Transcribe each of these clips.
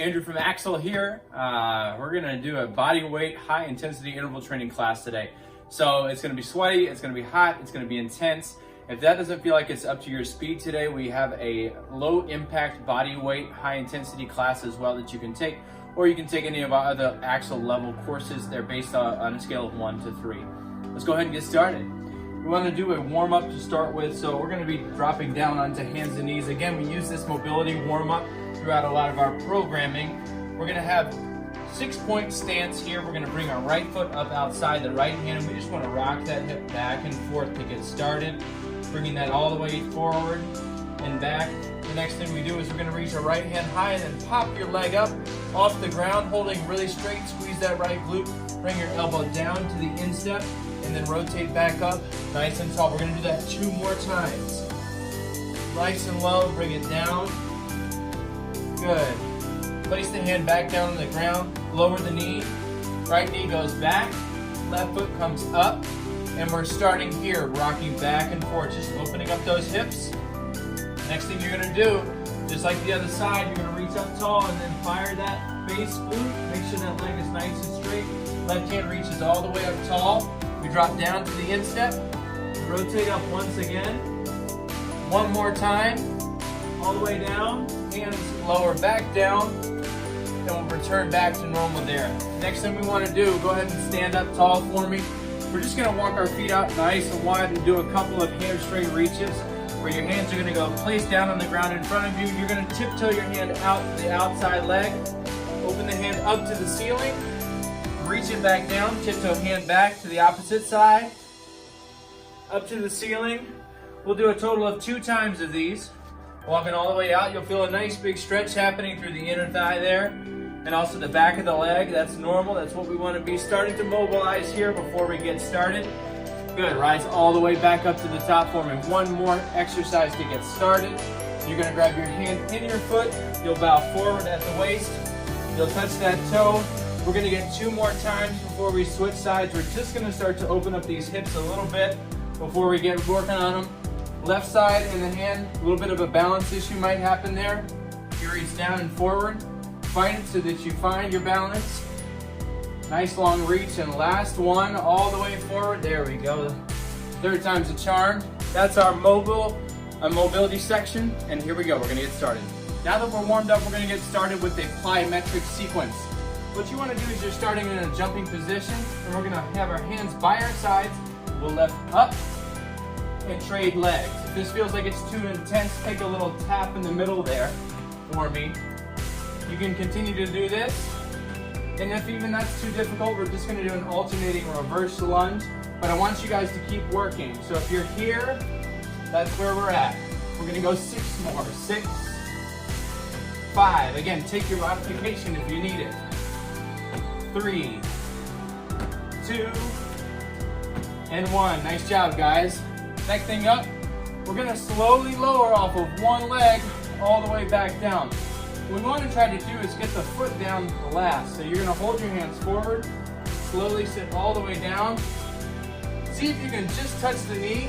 Andrew from Axel here. We're gonna do a body weight, high intensity interval training class today. So it's gonna be sweaty, it's gonna be hot, it's gonna be intense. If that doesn't feel like it's up to your speed today, we have a low impact body weight, high intensity class as well that you can take, or you can take any of our other Axel level courses. They're based on a scale of 1 to 3. Let's go ahead and get started. We want to do a warm-up to start with, so we're going to be dropping down onto hands and knees. Again, we use this mobility warm-up throughout a lot of our programming. We're going to have 6-point stance here. We're going to bring our right foot up outside the right hand, and we just want to rock that hip back and forth to get started, bringing that all the way forward and back. The next thing we do is we're going to reach our right hand high and then pop your leg up off the ground, holding really straight. Squeeze that right glute. Bring your elbow down to the instep and then rotate back up, nice and tall. We're going to do that 2 more times. Nice and low, bring it down. Good. Place the hand back down on the ground, lower the knee. Right knee goes back, left foot comes up, and we're starting here, rocking back and forth, just opening up those hips. Next thing you're going to do, just like the other side, you're going to reach up tall and then fire that base glute. Make sure that leg is nice and straight. Left hand reaches all the way up tall. We drop down to the instep, rotate up once again. One more time, all the way down, hands lower back down, and we'll return back to normal there. Next thing we want to do, go ahead and stand up tall for me. We're just going to walk our feet out nice and wide and do a couple of hamstring reaches where your hands are going to go place down on the ground in front of you. You're going to tiptoe your hand out to the outside leg, open the hand up to the ceiling, reach it back down, tiptoe hand back to the opposite side, up to the ceiling. We'll do a total of 2 times of these. Walking all the way out, you'll feel a nice big stretch happening through the inner thigh there, and also the back of the leg. That's normal, that's what we want to be starting to mobilize here before we get started. Good, rise all the way back up to the top for me. One more exercise to get started. You're gonna grab your hand in your foot, you'll bow forward at the waist, you'll touch that toe. We're gonna get 2 more times before we switch sides. We're just gonna start to open up these hips a little bit before we get working on them. Left side in the hand, a little bit of a balance issue might happen there. You reach down and forward. Find it so that you find your balance. Nice long reach, and last one, all the way forward. There we go. 3rd time's a charm. That's our mobility section, and here we go. We're gonna get started. Now that we're warmed up, we're gonna get started with a plyometric sequence. What you want to do is you're starting in a jumping position, and we're going to have our hands by our sides. We'll lift up and trade legs. If this feels like it's too intense, take a little tap in the middle there for me. You can continue to do this. And if even that's too difficult, we're just going to do an alternating reverse lunge. But I want you guys to keep working. So if you're here, that's where we're at. We're going to go 6 more. 6, 5. Again, take your modification if you need it. 3, 2, and 1. Nice job, guys. Next thing up, we're gonna slowly lower off of one leg all the way back down. What we want to try to do is get the foot down last. So you're gonna hold your hands forward, slowly sit all the way down. See if you can just touch the knee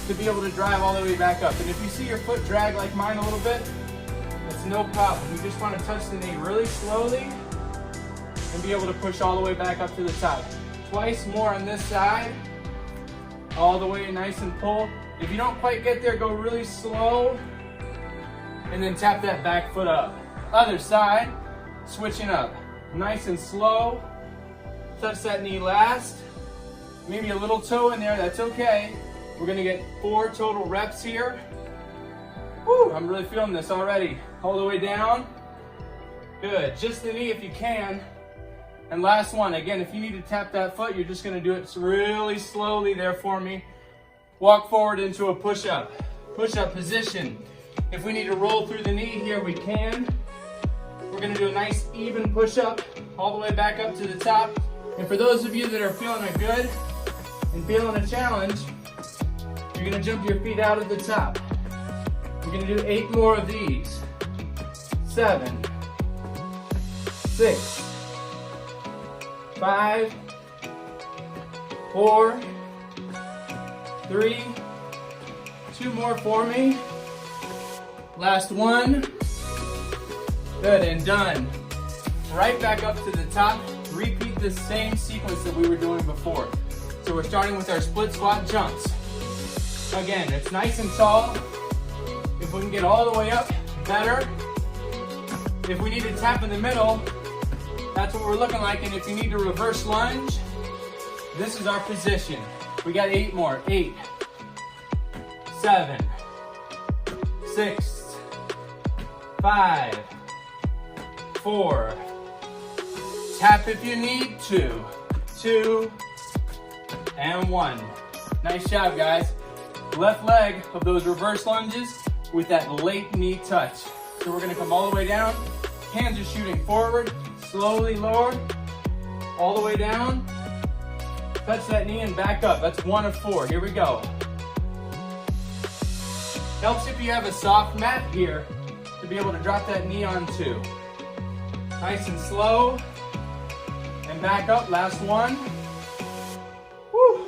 to be able to drive all the way back up. And if you see your foot drag like mine a little bit, that's no problem. You just want to touch the knee really slowly and be able to push all the way back up to the top. Twice more on this side, all the way nice and pull. If you don't quite get there, go really slow, and then tap that back foot up. Other side, switching up. Nice and slow, touch that knee last. Maybe a little toe in there, that's okay. We're gonna get 4 total reps here. Woo, I'm really feeling this already. All the way down. Good, just the knee if you can. And last one, again, if you need to tap that foot, you're just gonna do it really slowly there for me. Walk forward into a push-up. Push-up position. If we need to roll through the knee here, we can. We're gonna do a nice even push-up all the way back up to the top. And for those of you that are feeling it good and feeling a challenge, you're gonna jump your feet out at the top. We're gonna do 8 more of these. 7, 6, 5, 4, 3, 2 more for me. Last one. Good, and done. Right back up to the top. Repeat the same sequence that we were doing before. So we're starting with our split squat jumps. Again, it's nice and tall. If we can get all the way up, better. If we need to tap in the middle, that's what we're looking like. And if you need to reverse lunge, this is our position. We got 8 more. 8, 7, 6, 5, 4. Tap if you need to. 2, and 1. Nice job, guys. Left leg of those reverse lunges with that late knee touch. So we're gonna come all the way down. Hands are shooting forward. Slowly lower. All the way down. Touch that knee and back up. That's 1 of 4. Here we go. Helps if you have a soft mat here to be able to drop that knee onto. Nice and slow. And back up. Last one. Woo.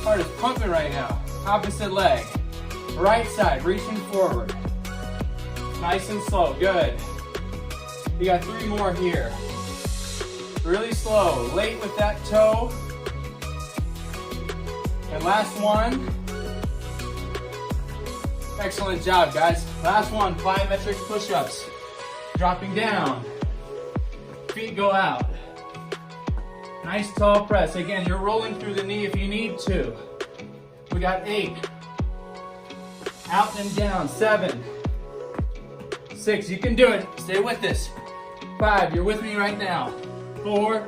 Heart is pumping right now. Opposite leg. Right side. Reaching forward. Nice and slow. Good. You got 3 more here. Really slow. Late with that toe. And last one. Excellent job, guys. Last one, plyometric push-ups. Dropping down. Feet go out. Nice tall press. Again, you're rolling through the knee if you need to. We got 8. Out and down. 7. 6. You can do it. Stay with this. 5. You're with me right now. 4.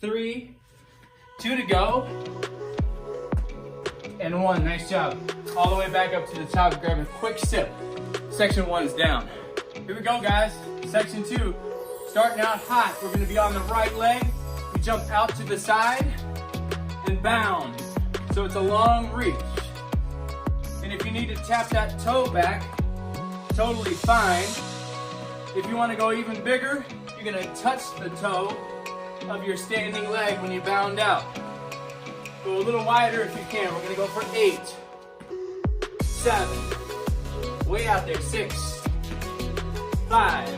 3. 2 to go. And 1. Nice job. All the way back up to the top. Grab a quick sip. Section 1 is down. Here we go, guys. Section 2. Starting out hot. We're going to be on the right leg. We jump out to the side and bound. So it's a long reach. And if you need to tap that toe back, totally fine. If you want to go even bigger, you're going to touch the toe of your standing leg when you bound out. Go a little wider if you can. We're going to go for 8, 7, way out there, 6, 5,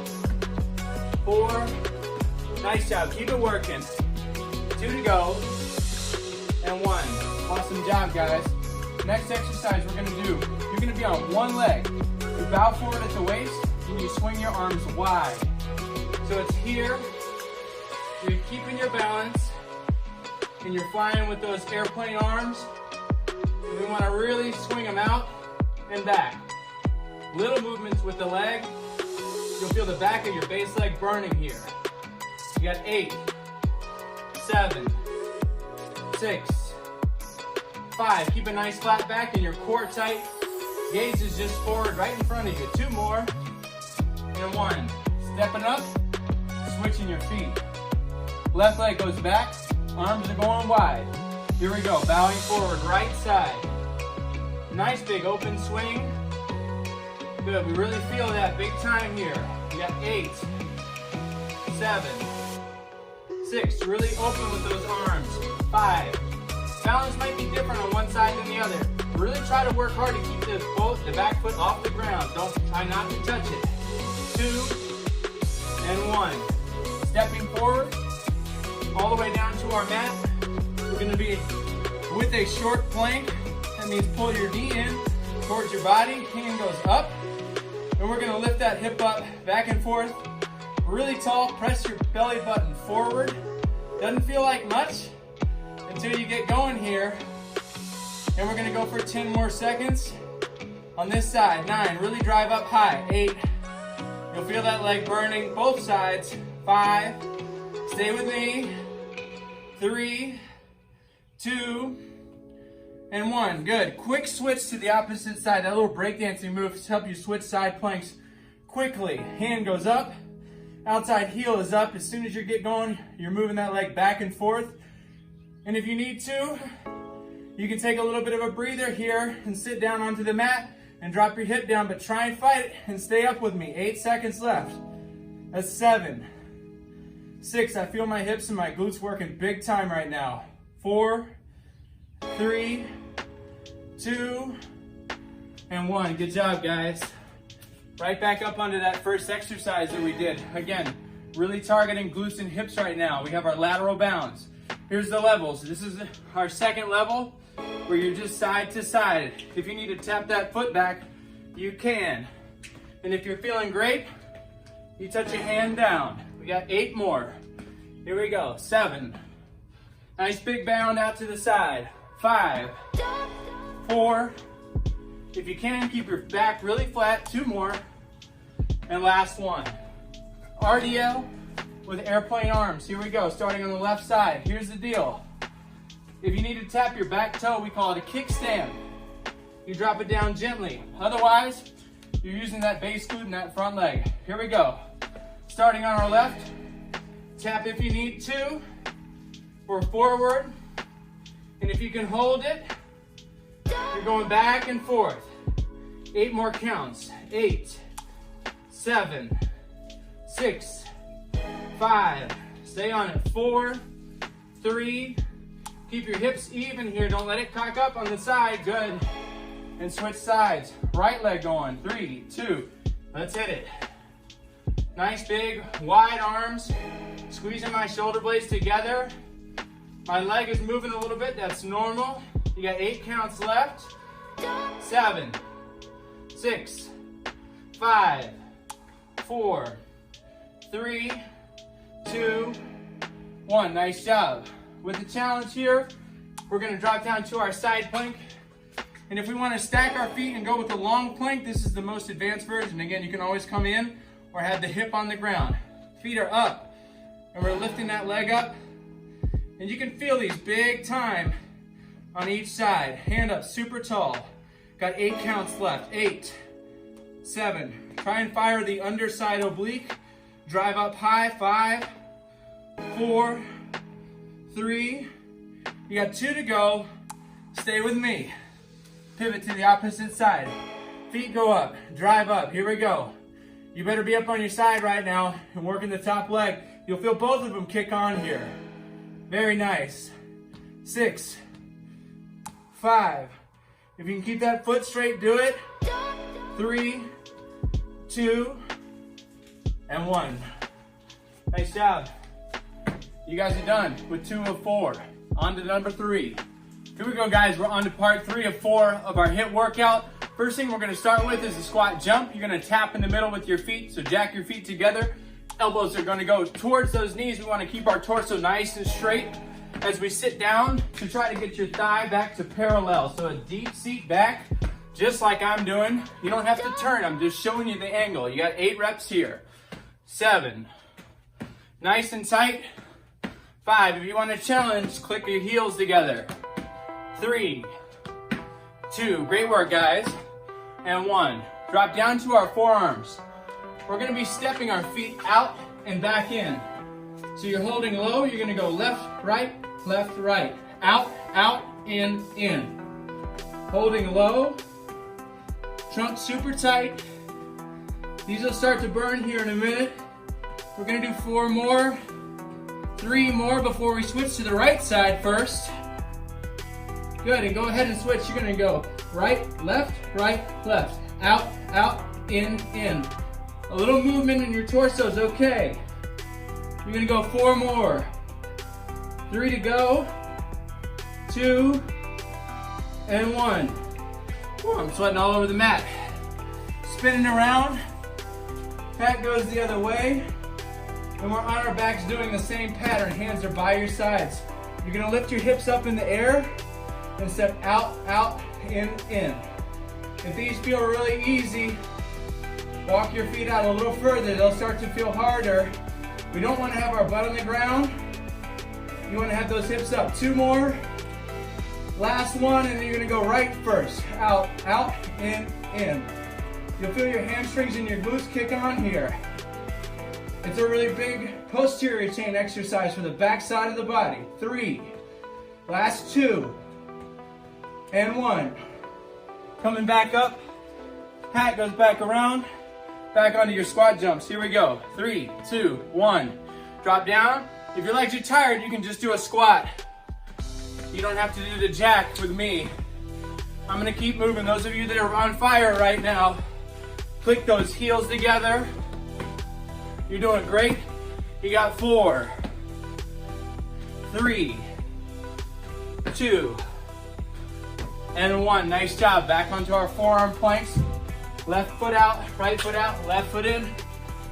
4, nice job, keep it working, 2 to go, and 1. Awesome job, guys. Next exercise we're going to do, you're going to be on one leg. You bow forward at the waist, and you swing your arms wide. So it's here, you're keeping your balance, and you're flying with those airplane arms. And we want to really swing them out and back. Little movements with the leg. You'll feel the back of your base leg burning here. You got 8, 7, 6, 5. Keep a nice flat back and your core tight. Gaze is just forward right in front of you. 2 more. And 1. Stepping up, switching your feet. Left leg goes back. Arms are going wide. Here we go. Bowing forward, right side. Nice big open swing. Good. We really feel that big time here. We got 8, 7, 6. Really open with those arms. 5. Balance might be different on one side than the other. Really try to work hard to keep the back foot off the ground. Try not to touch it. 2 and 1. Stepping forward. All the way down to our mat. We're going to be with a short plank. That means pull your knee in towards your body. Hand goes up. And we're going to lift that hip up, back and forth. Really tall. Press your belly button forward. Doesn't feel like much until you get going here. And we're going to go for 10 more seconds. On this side, 9. Really drive up high. 8. You'll feel that leg burning both sides. 5. Stay with me. 3, 2, and 1. Good. Quick switch to the opposite side. That little breakdancing move to help you switch side planks quickly. Hand goes up. Outside heel is up. As soon as you get going, you're moving that leg back and forth. And if you need to, you can take a little bit of a breather here and sit down onto the mat and drop your hip down, but try and fight it and stay up with me. 8 seconds left. That's 7, 6. I feel my hips and my glutes working big time right now. 4, 3, 2, and 1. Good job, guys. Right back up onto that first exercise that we did. Again, really targeting glutes and hips right now. We have our lateral bounds. Here's the levels. This is our second level where you're just side to side. If you need to tap that foot back, you can. And if you're feeling great, you touch your hand down. We got 8 more. Here we go. 7. Nice big bound out to the side. 5, 4. If you can, keep your back really flat. 2 more. And last one. RDL with airplane arms. Here we go, starting on the left side. Here's the deal. If you need to tap your back toe, we call it a kickstand. You drop it down gently. Otherwise, you're using that base glute and that front leg. Here we go. Starting on our left, tap if you need to, or forward. And if you can hold it, you're going back and forth. 8 more counts. 8, 7, 6, 5. Stay on it. 4, 3. Keep your hips even here. Don't let it cock up on the side. Good. And switch sides. Right leg going. 3, 2. Let's hit it. Nice big wide arms. Squeezing my shoulder blades together. My leg is moving a little bit. That's normal. You got 8 counts left. 7, 6, 5, 4, 3, 2, 1. Nice job. With the challenge here, we're going to drop down to our side plank. And if we want to stack our feet and go with the long plank, this is the most advanced version. Again, you can always come in or have the hip on the ground. Feet are up, and we're lifting that leg up. And you can feel these big time on each side. Hand up super tall. Got 8 counts left. 8, 7. Try and fire the underside oblique. Drive up high. 5, 4, 3. You got 2 to go. Stay with me. Pivot to the opposite side. Feet go up. Drive up. Here we go. You better be up on your side right now and working the top leg. You'll feel both of them kick on here. Very nice. 6, 5. If you can keep that foot straight, do it. 3, 2, and 1. Nice job. You guys are done with 2 of 4. On to number 3. Here we go, guys. We're on to part 3 of 4 of our HIIT workout. First thing we're going to start with is a squat jump. You're going to tap in the middle with your feet. So jack your feet together. Elbows are going to go towards those knees. We want to keep our torso nice and straight as we sit down to try to get your thigh back to parallel. So a deep seat back, just like I'm doing. You don't have to turn. I'm just showing you the angle. You got 8 reps here. 7. Nice and tight. 5. If you want to challenge, click your heels together. 3, 2. Great work, guys. And 1. Drop down to our forearms. We're going to be stepping our feet out and back in. So you're holding low. You're going to go left, right, out, out, in. Holding low. Trunk super tight. These will start to burn here in a minute. We're going to do 4 more. 3 more before we switch to the right side first. Good, and go ahead and switch. You're going to go right, left, out, out, in. A little movement in your torso is okay. You're going to go 4 more. 3 to go. 2 and 1. Whew, I'm sweating all over the mat. Spinning around. Pat goes the other way. And we're on our backs doing the same pattern. Hands are by your sides. You're going to lift your hips up in the air and step out, out, in. If these feel really easy, walk your feet out a little further. They'll start to feel harder. We don't want to have our butt on the ground. You want to have those hips up. 2 more. Last one, and then you're going to go right first. Out, out, in. You'll feel your hamstrings and your glutes kick on here. It's a really big posterior chain exercise for the back side of the body. 3. Last 2. And 1. Coming back up. Pat goes back around. Back onto your squat jumps. Here we go. 3, 2, 1. Drop down. If your legs are tired, you can just do a squat. You don't have to do the jack with me. I'm going to keep moving. Those of you that are on fire right now, Click those heels together. You're doing great. You got 4, 3, 2, and 1. Nice job. Back onto our forearm planks. Left foot out, left foot in,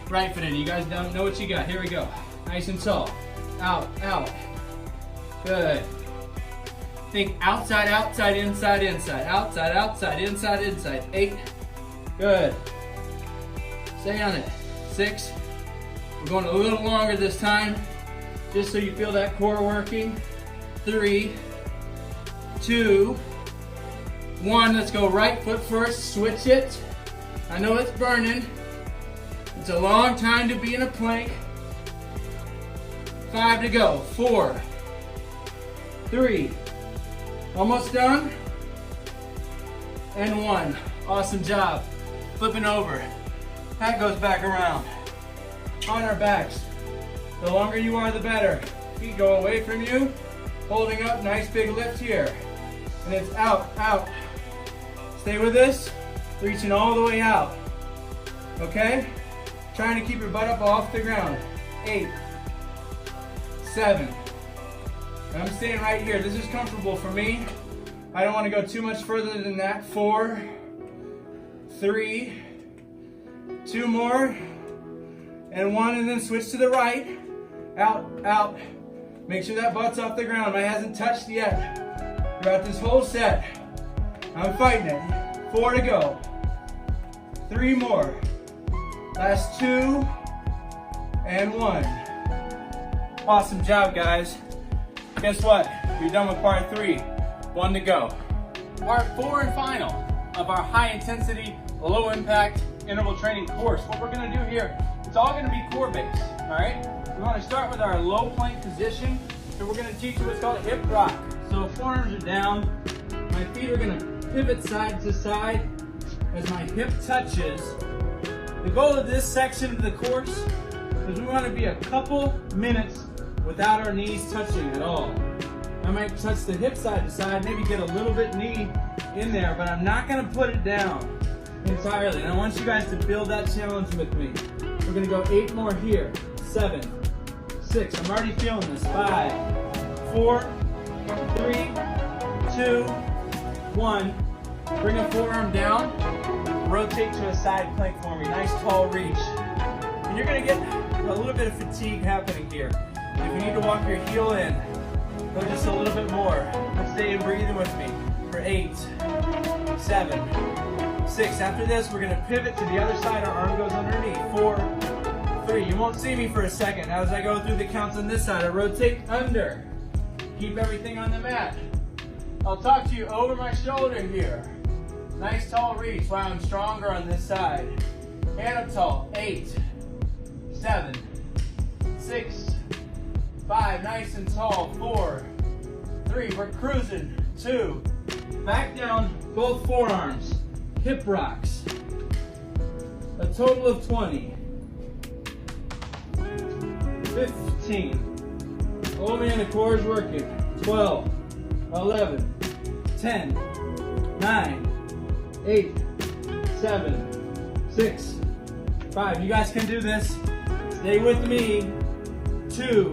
right foot in. You guys don't know what you got. Here we go. Nice and tall. Out, out. Good. Think outside, outside, inside, inside. Outside, outside, inside, inside. 8. Good. Stay on it. 6. We're going a little longer this time, just so you feel that core working. 3, 2, 1. Let's go right foot first. Switch it. I know it's burning. It's a long time to be in a plank. 5 to go. 4, 3, almost done, and 1. Awesome job. Flipping over. That goes back around. On our backs. The longer you are, the better. Feet go away from you. Holding up, nice big lift here. And it's out, out. Stay with this. Reaching all the way out. Okay? Trying to keep your butt up off the ground. 8, 7. And I'm staying right here. This is comfortable for me. I don't want to go too much further than that. 4, 3, 2 more, and 1, and then switch to the right. Out, out. Make sure that butt's off the ground. Mine hasn't touched yet. Throughout this whole set. I'm fighting it. 4 to go. 3 more. Last 2, and 1. Awesome job, guys. Guess what? You're done with part 3. 1 to go. Part 4 and final of our high intensity, low impact interval training course. What we're gonna do here, it's all gonna be core based, all right? We wanna start with our low plank position, and we're gonna teach you what's called a hip rock. So forearms are down, my feet are gonna pivot side to side as my hip touches. The goal of this section of the course is we wanna be a couple minutes without our knees touching at all. I might touch the hip side to side, maybe get a little bit knee in there, but I'm not gonna put it down entirely. And I want you guys to build that challenge with me. We're gonna go 8 more here. 7, 6, I'm already feeling this. 5, 4, 3, 2, 1. Bring a forearm down, rotate to a side plank for me. Nice tall reach. And you're gonna get a little bit of fatigue happening here. If you need to walk your heel in, go just a little bit more. Stay and breathing with me for 8, 7, 6. After this, we're gonna pivot to the other side. Our arm goes underneath. 4, 3. You won't see me for a second. Now as I go through the counts on this side, I rotate under. Keep everything on the mat. I'll talk to you over my shoulder here. Nice tall reach. Wow, I'm stronger on this side. Hand up tall. 8, 7, 6, 5. Nice and tall. 4, 3. We're cruising. 2. Back down, both forearms. Hip rocks. A total of 20. 15. Oh man, the core is working. 12, 11, 10, 9, 8, 7, 6, 5. You guys can do this. Stay with me. 2,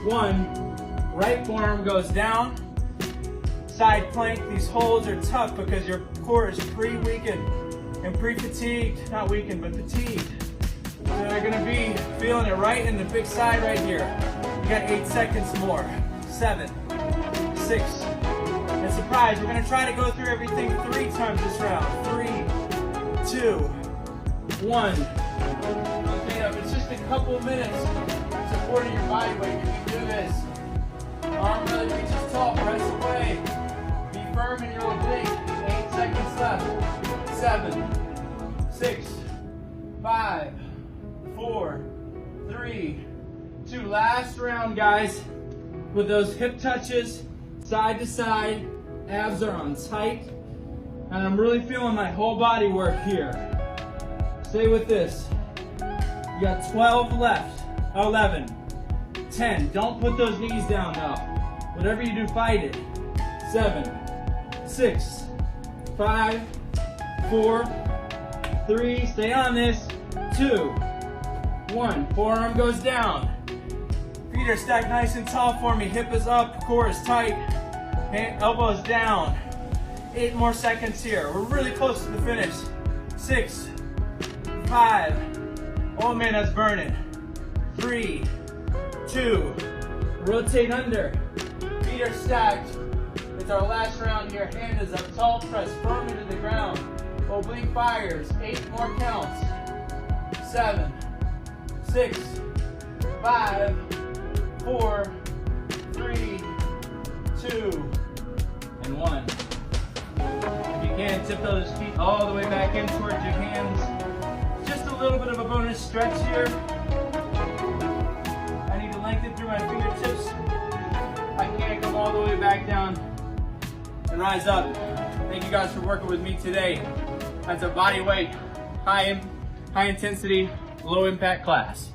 1. Right forearm goes down. Side plank. These holds are tough because your core is pre-weakened and pre-fatigued. Not weakened, but fatigued. So you're gonna be feeling it right in the big side right here. You got 8 seconds more. 7, 6. And surprise, we're gonna try to go through everything 3 times this round. 3, 2, 1. Okay, now it's just a couple of minutes supporting your body weight. You can do this. Arm really reaches tall, press away. Be firm in your oblique. 8 seconds left. 7, 6, 5, 4, 3, 2. Last round, guys. With those hip touches, side to side, abs are on tight, and I'm really feeling my whole body work here. Stay with this. You got 12 left. 11, 10. Don't put those knees down now. Whatever you do, fight it. 7, 6, 5, 4, 3, stay on this, 2, 1, forearm goes down. Feet are stacked nice and tall for me, hip is up, core is tight, elbows down. 8 more seconds here, we're really close to the finish. 6, 5, oh man, that's burning. 3, 2, rotate under, feet are stacked. It's our last round here, hand is up tall, press firmly to the ground. Oblique fires, 8 more counts. 7, 6, 5, 4, 3, 2, and 1. If you can, tip those feet all the way back in towards your hands. Just a little bit of a bonus stretch here. I need to lengthen through my fingertips. I can't come all the way back down and rise up. Thank you guys for working with me today. That's a body weight, high intensity, low impact class.